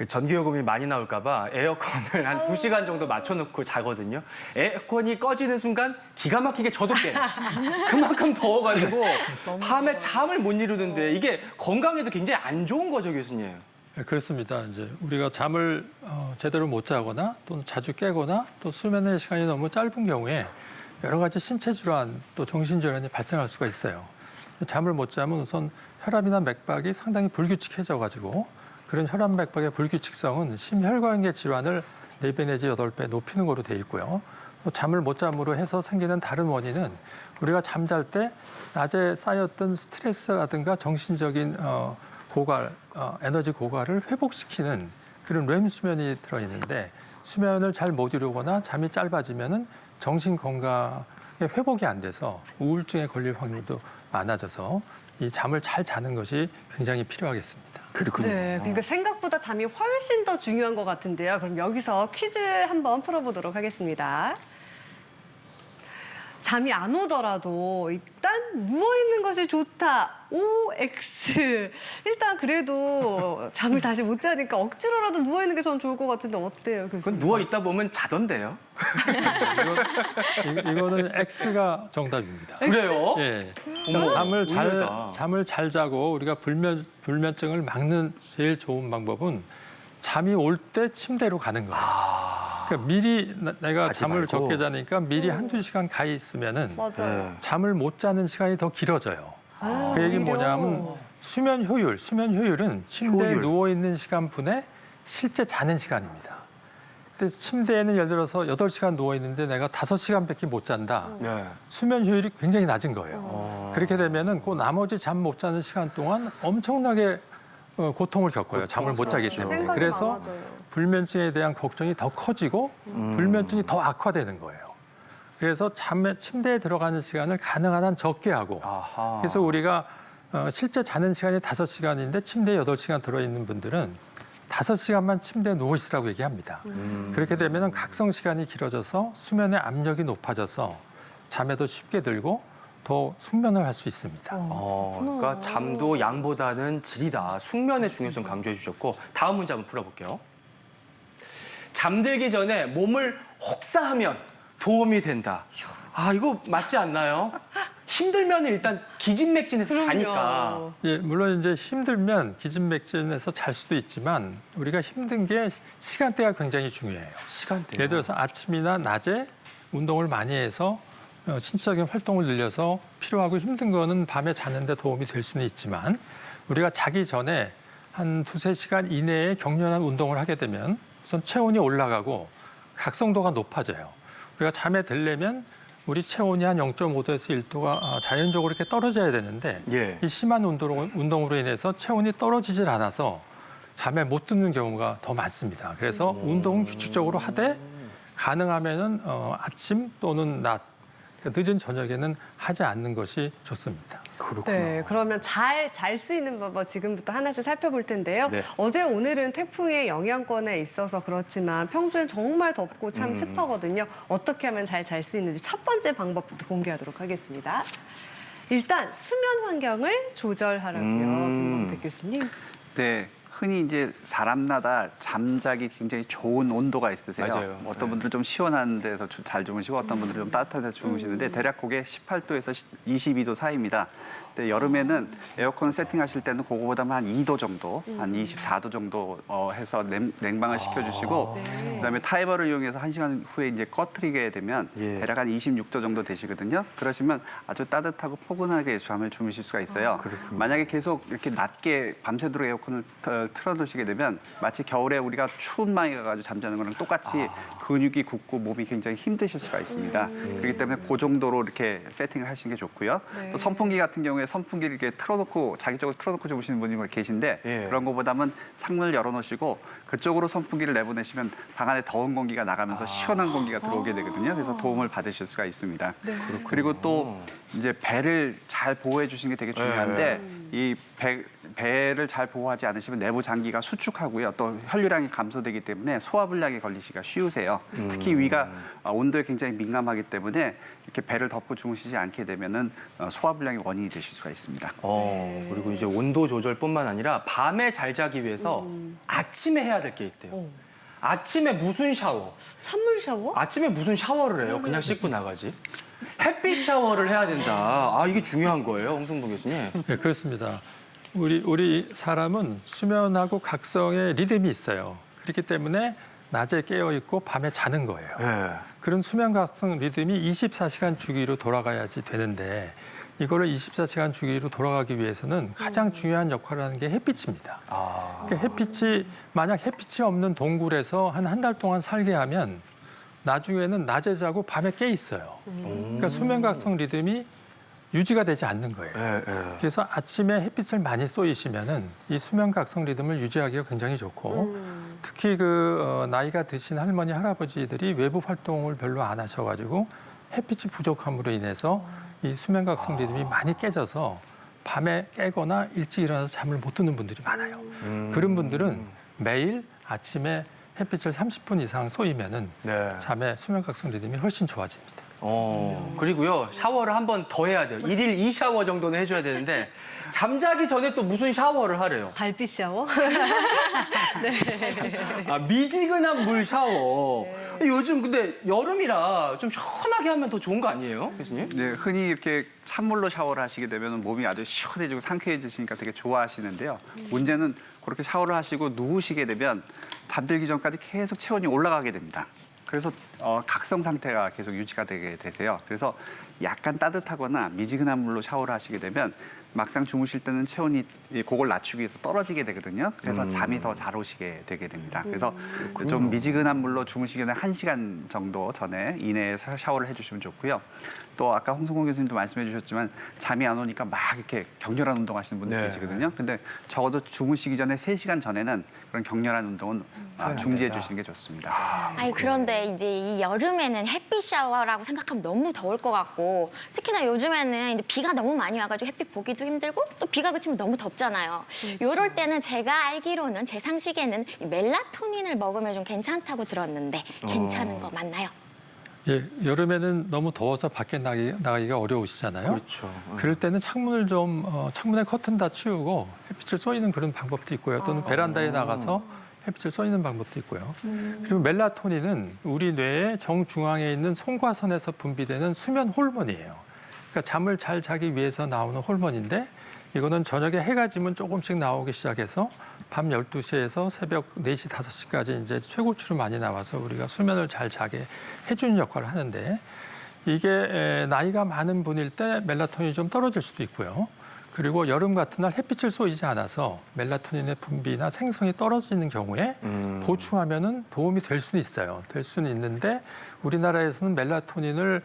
그 전기요금이 많이 나올까 봐 에어컨을 한 2시간 정도 맞춰놓고 자거든요. 에어컨이 꺼지는 순간 기가 막히게 저도 깨요. 그만큼 더워가지고 밤에 잠을 못 이루는데 이게 건강에도 굉장히 안 좋은 거죠, 교수님. 네, 그렇습니다. 이제 우리가 잠을 제대로 못 자거나 또는 자주 깨거나 또 수면의 시간이 너무 짧은 경우에 여러 가지 신체 질환 또 정신 질환이 발생할 수가 있어요. 잠을 못 자면 우선 혈압이나 맥박이 상당히 불규칙해져 가지고 그런 혈압 맥박의 불규칙성은 심혈관계 질환을 4배 내지 8배 높이는 거로 돼 있고요. 또 잠을 못 잠으로 해서 생기는 다른 원인은 우리가 잠잘 때 낮에 쌓였던 스트레스라든가 정신적인 고갈, 에너지 고갈을 회복시키는 그런 렘 수면이 들어있는데 수면을 잘 못 이루거나 잠이 짧아지면은 정신 건강에 회복이 안 돼서 우울증에 걸릴 확률도 많아져서 이 잠을 잘 자는 것이 굉장히 필요하겠습니다. 그렇군요. 네, 그러니까 생각보다 잠이 훨씬 더 중요한 것 같은데요. 그럼 여기서 퀴즈 한번 풀어보도록 하겠습니다. 잠이 안 오더라도 일단 누워있는 것이 좋다. OX. 일단 그래도 잠을 다시 못 자니까 억지로라도 누워있는 게 전 좋을 것 같은데 어때요, 교수님? 그건 누워있다 보면 자던데요. 이거는 X가 정답입니다. 그래요? 예. 어머, 의외다. 잠을 잘 자고 우리가 불면증을 막는 제일 좋은 방법은 잠이 올 때 침대로 가는 거예요. 그러니까 미리 내가 가지 잠을 말고. 적게 자니까 미리 한두 시간 가 있으면은 맞아요. 네. 잠을 못 자는 시간이 더 길어져요. 그 얘기는 오히려. 뭐냐면 수면 효율은 침대에 효율. 누워 있는 시간분의 실제 자는 시간입니다. 근데 침대에는 예를 들어서 8시간 누워 있는데 내가 5시간밖에 못 잔다. 네. 수면 효율이 굉장히 낮은 거예요. 그렇게 되면은 그 나머지 잠 못 자는 시간 동안 엄청나게 고통을 겪어요. 잠을 못 자기 때문에. 생각이 그래서 많아져요. 불면증에 대한 걱정이 더 커지고 불면증이 더 악화되는 거예요. 그래서 침대에 들어가는 시간을 가능한 한 적게 하고 아하. 그래서 우리가 실제 자는 시간이 5시간인데 침대에 8시간 들어있는 분들은 5시간만 침대에 누워 있으라고 얘기합니다. 그렇게 되면 각성 시간이 길어져서 수면의 압력이 높아져서 잠에도 쉽게 들고 더 숙면을 할 수 있습니다. 그러니까 잠도 양보다는 질이다. 숙면의 중요성 강조해 주셨고 다음 문제 한번 풀어볼게요. 잠들기 전에 몸을 혹사하면 도움이 된다. 아, 이거 맞지 않나요? 힘들면 일단 기진맥진해서 자니까. 예, 물론 이제 힘들면 기진맥진해서 잘 수도 있지만 우리가 힘든 게 시간대가 굉장히 중요해요. 시간대. 예를 들어서 아침이나 낮에 운동을 많이 해서 신체적인 활동을 늘려서 필요하고 힘든 거는 밤에 자는데 도움이 될 수는 있지만 우리가 자기 전에 한 2~3시간 이내에 격렬한 운동을 하게 되면 우선 체온이 올라가고 각성도가 높아져요. 우리가 잠에 들려면 우리 체온이 한 0.5도에서 1도가 자연적으로 이렇게 떨어져야 되는데 예. 이 심한 운동으로 인해서 체온이 떨어지질 않아서 잠에 못 드는 경우가 더 많습니다. 그래서 운동은 규칙적으로 하되 가능하면은 아침 또는 낮, 그러니까 늦은 저녁에는 하지 않는 것이 좋습니다. 그렇구나. 네, 그러면 잘 수 있는 방법 지금부터 하나씩 살펴볼 텐데요. 네. 어제 오늘은 태풍의 영향권에 있어서 그렇지만 평소엔 정말 덥고 참 습하거든요. 어떻게 하면 잘 수 있는지 첫 번째 방법부터 공개하도록 하겠습니다. 일단 수면 환경을 조절하라고요, 김광택 교수님. 네, 흔히 이제 사람마다 잠자기 굉장히 좋은 온도가 있으세요. 맞아요. 어떤 분들은 좀 시원한 데서 잘 주무시고 어떤 분들은 좀 따뜻한 데서 주무시는데 대략 그게 18도에서 22도 사이입니다. 근데 여름에는 에어컨 세팅하실 때는 그거보다 한 2도 정도, 한 24도 정도 해서 냉방을 시켜주시고 그다음에 타이머를 이용해서 1시간 후에 이제 꺼트리게 되면 예. 대략 한 26도 정도 되시거든요. 그러시면 아주 따뜻하고 포근하게 잠을 주무실 수가 있어요. 그렇군요. 만약에 계속 이렇게 낮게 밤새도록 에어컨을 틀어두시게 되면 마치 겨울에 우리가 추운 방에 가가지고 잠자는 거랑 똑같이 근육이 굳고 몸이 굉장히 힘드실 수가 있습니다. 그렇기 때문에 그 정도로 이렇게 세팅을 하시는 게 좋고요. 네. 또 선풍기 같은 경우에 선풍기를 이렇게 틀어놓고 자기적으로 틀어놓고 주무시는 분이 계신데 예. 그런 것보다는 창문을 열어놓으시고 그쪽으로 선풍기를 내보내시면 방 안에 더운 공기가 나가면서 시원한 공기가 들어오게 되거든요. 그래서 도움을 받으실 수가 있습니다. 그리고 또 이제 배를 잘 보호해 주시는 게 되게 중요한데 이 배를 잘 보호하지 않으시면 내부 장기가 수축하고요. 또 혈류량이 감소되기 때문에 소화불량에 걸리시기가 쉬우세요. 특히 위가 온도에 굉장히 민감하기 때문에 이렇게 배를 덮고 주무시지 않게 되면은 소화불량의 원인이 되실 수가 있습니다. 그리고 이제 온도 조절뿐만 아니라 밤에 잘 자기 위해서 아침에 해야 될 게 있대요. 아침에 무슨 샤워? 찬물 샤워? 아침에 무슨 샤워를 해요? 그냥 씻고 나가지? 햇빛 샤워를 해야 된다. 아, 이게 중요한 거예요, 홍승봉 교수님. 네, 그렇습니다. 우리 사람은 수면하고 각성의 리듬이 있어요. 그렇기 때문에 낮에 깨어 있고 밤에 자는 거예요. 네. 그런 수면 각성 리듬이 24시간 주기로 돌아가야지 되는데 이거를 24시간 주기로 돌아가기 위해서는 가장 중요한 역할을 하는 게 햇빛입니다. 그러니까 햇빛이 만약 햇빛이 없는 동굴에서 한 달 동안 살게 하면 나중에는 낮에 자고 밤에 깨 있어요. 그러니까 수면 각성 리듬이 유지가 되지 않는 거예요. 그래서 아침에 햇빛을 많이 쏘이시면은 이 수면 각성 리듬을 유지하기가 굉장히 좋고 특히 나이가 드신 할머니 할아버지들이 외부 활동을 별로 안 하셔가지고 햇빛이 부족함으로 인해서 이 수면 각성 리듬이 많이 깨져서 밤에 깨거나 일찍 일어나서 잠을 못 드는 분들이 많아요. 그런 분들은 매일 아침에 햇빛을 30분 이상 쏘이면은 네. 잠의 수면 각성 리듬이 훨씬 좋아집니다. 그리고요, 샤워를 한 번 더 해야 돼요. 1일 2샤워 정도는 해줘야 되는데, 잠자기 전에 또 무슨 샤워를 하래요? 달빛 샤워? 아, 미지근한 물 샤워. 요즘 근데 여름이라 좀 시원하게 하면 더 좋은 거 아니에요, 교수님? 네, 흔히 이렇게 찬물로 샤워를 하시게 되면 몸이 아주 시원해지고 상쾌해지시니까 되게 좋아하시는데요. 문제는 그렇게 샤워를 하시고 누우시게 되면 잠들기 전까지 계속 체온이 올라가게 됩니다. 그래서 각성 상태가 계속 유지가 되게 되세요. 그래서 약간 따뜻하거나 미지근한 물로 샤워를 하시게 되면 막상 주무실 때는 체온이 그걸 낮추기 위해서 떨어지게 되거든요. 그래서 잠이 더 잘 오시게 되게 됩니다. 그래서 좀 미지근한 물로 주무시기 전에 1시간 정도 전에 이내에 샤워를 해주시면 좋고요. 또 아까 홍성곤 교수님도 말씀해 주셨지만 잠이 안 오니까 막 이렇게 격렬한 운동하시는 분들 네. 계시거든요. 근데 적어도 주무시기 전에 3시간 전에는 그런 격렬한 운동은 중지해 주시는 게 좋습니다. 아니 그런데 이제 이 여름에는 햇빛 샤워라고 생각하면 너무 더울 것 같고 특히나 요즘에는 이제 비가 너무 많이 와가지고 햇빛 보기도 힘들고 또 비가 그치면 너무 덥잖아요. 이럴 때는 제가 알기로는 제 상식에는 이 멜라토닌을 먹으면 좀 괜찮다고 들었는데 괜찮은 거 맞나요? 예, 여름에는 너무 더워서 밖에 나가기가 어려우시잖아요. 그렇죠. 그럴 때는 창문에 커튼 다 치우고 햇빛을 쏘이는 그런 방법도 있고요. 또는 베란다에 나가서 햇빛을 쏘이는 방법도 있고요. 그리고 멜라토닌은 우리 뇌의 정중앙에 있는 송과선에서 분비되는 수면 호르몬이에요. 그러니까 잠을 잘 자기 위해서 나오는 호르몬인데 이거는 저녁에 해가 지면 조금씩 나오기 시작해서 밤 12시에서 새벽 4시, 5시까지 이제 최고치로 많이 나와서 우리가 수면을 잘 자게 해주는 역할을 하는데 이게 나이가 많은 분일 때 멜라토닌이 좀 떨어질 수도 있고요. 그리고 여름 같은 날 햇빛을 쏘이지 않아서 멜라토닌의 분비나 생성이 떨어지는 경우에 보충하면은 도움이 될 수는 있어요. 될 수는 있는데 우리나라에서는 멜라토닌을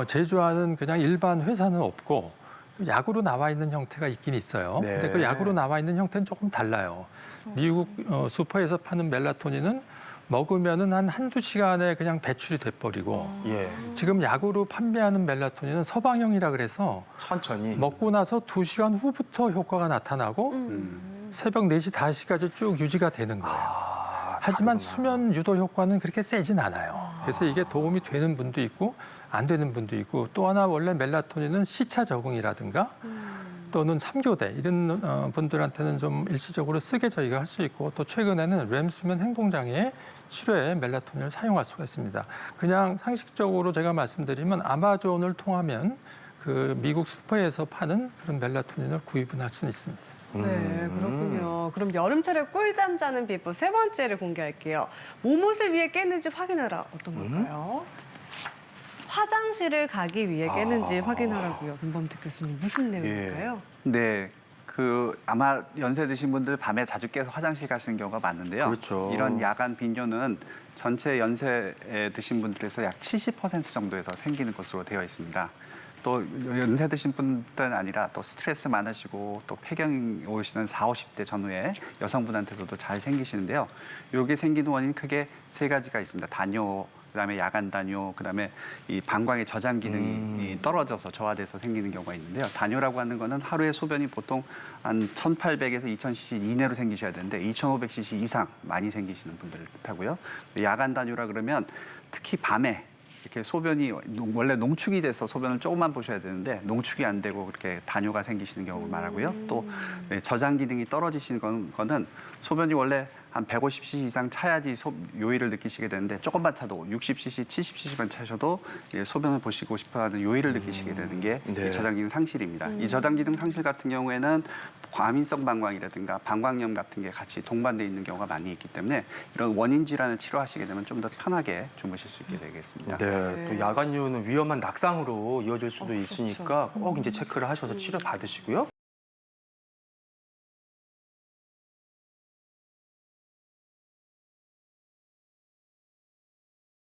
제조하는 그냥 일반 회사는 없고 약으로 나와 있는 형태가 있긴 있어요. 네. 근데 그 약으로 나와 있는 형태는 조금 달라요. 미국 슈퍼에서 파는 멜라토닌은 먹으면은 한두 시간에 그냥 배출이 돼버리고 예. 지금 약으로 판매하는 멜라토닌은 서방형이라 그래서 천천히. 먹고 나서 2시간 후부터 효과가 나타나고 새벽 4시, 5시까지 쭉 유지가 되는 거예요. 하지만 수면 유도 효과는 그렇게 세진 않아요. 그래서 이게 도움이 되는 분도 있고 안 되는 분도 있고 또 하나 원래 멜라토닌은 시차 적응이라든가 또는 3교대 이런 분들한테는 좀 일시적으로 쓰게 저희가 할 수 있고 또 최근에는 렘 수면 행동장애 치료에 멜라토닌을 사용할 수가 있습니다. 그냥 상식적으로 제가 말씀드리면 아마존을 통하면 그 미국 슈퍼에서 파는 그런 멜라토닌을 구입은 할 수는 있습니다. 네, 그렇군요. 그럼 여름철에 꿀잠 자는 비법 3번째를 공개할게요. 무엇을 위해 깨는지 확인하라. 어떤 걸까요? 화장실을 가기 위해 깨는지 확인하라고요. 김범택 교수님, 무슨 내용일까요? 네. 아마 연세 드신 분들 밤에 자주 깨서 화장실 가시는 경우가 많은데요. 그렇죠. 이런 야간 빈뇨는 전체 연세에 드신 분들에서 약 70% 정도에서 생기는 것으로 되어 있습니다. 또 연세 드신 분뿐 아니라 또 스트레스 많으시고 또 폐경 오시는 40, 50대 전후의 여성분한테도 잘 생기시는데요. 이게 생기는 원인이 크게 3가지가 있습니다. 단뇨 그다음에 야간 단뇨, 그다음에 이 방광의 저장 기능이 떨어져서 저하돼서 생기는 경우가 있는데요. 단뇨라고 하는 거는 하루에 소변이 보통 한 1,800에서 2,000cc 이내로 생기셔야 되는데 2,500cc 이상 많이 생기시는 분들을 뜻하고요. 야간 단뇨라 그러면 특히 밤에 이렇게 소변이 원래 농축이 돼서 소변을 조금만 보셔야 되는데 농축이 안 되고 그렇게 단뇨가 생기시는 경우를 말하고요. 또 저장 기능이 떨어지시는 거는 소변이 원래 한 150cc 이상 차야지 요일을 느끼시게 되는데 조금만 차도 60cc, 70cc만 차셔도 소변을 보시고 싶어하는 요일을 느끼시게 되는 게 네. 이 저장 기능 상실입니다. 이 저장 기능 상실 같은 경우에는 과민성 방광이라든가 방광염 같은 게 같이 동반돼 있는 경우가 많이 있기 때문에 이런 원인 질환을 치료하시게 되면 좀 더 편하게 주무실 수 있게 되겠습니다. 네, 또 야간요는 위험한 낙상으로 이어질 수도 있으니까 꼭 이제 체크를 하셔서 치료 받으시고요.